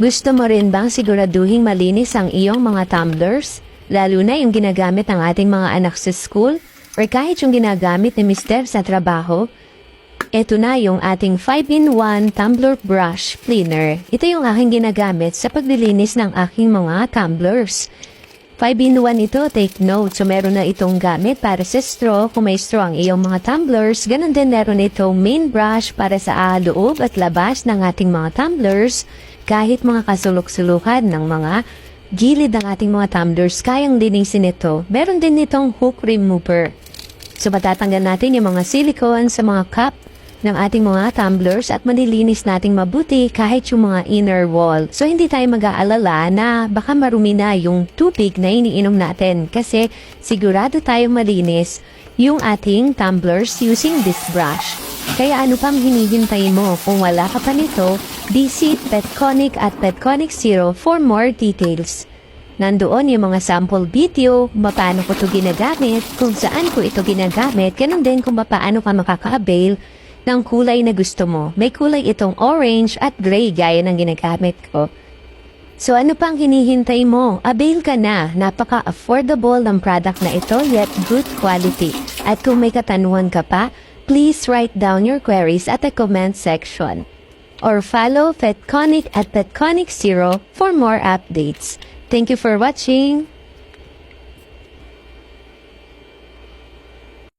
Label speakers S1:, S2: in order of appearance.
S1: Gusto mo rin bang siguraduhing malinis ang iyong mga tumblers? Lalo na yung ginagamit ng ating mga anak sa school? Or kahit yung ginagamit ni Mister sa trabaho? Ito na yung ating 5-in-1 tumbler brush cleaner. Ito yung aking ginagamit sa paglilinis ng aking mga tumblers. 5-in-1 ito, take note. So meron na itong gamit para sa straw. Kung may straw ang iyong mga tumblers, ganun din meron itong main brush para sa loob at labas ng ating mga tumblers. Kahit mga kasulok-sulukan ng mga gilid ng ating mga tumblers, kayang linisin ito. Meron din itong hook remover. So matatanggal natin yung mga silicone sa mga cup ng ating mga tumblers at malilinis nating mabuti kahit yung mga inner wall. So hindi tayo mag-aalala na baka marumi na yung tubig na iniinom natin kasi sigurado tayong malinis yung ating tumblers using this brush. Kaya ano pang hinihintay mo? Kung wala ka pa nito, visit Petconic at Petconic Zero for more details. Nandoon yung mga sample video, kung paano ko ito ginagamit, kung saan ko ito ginagamit, ganun din kung paano ka makaka-avail ng kulay na gusto mo. May kulay itong orange at gray gaya ng ginagamit ko. So ano pang hinihintay mo? Avail ka na. Napaka-affordable ng product na ito yet good quality. At kung may katanungan ka pa, please write down your queries at the comment section. Or follow Petconic at Petconic Zero for more updates. Thank you for watching!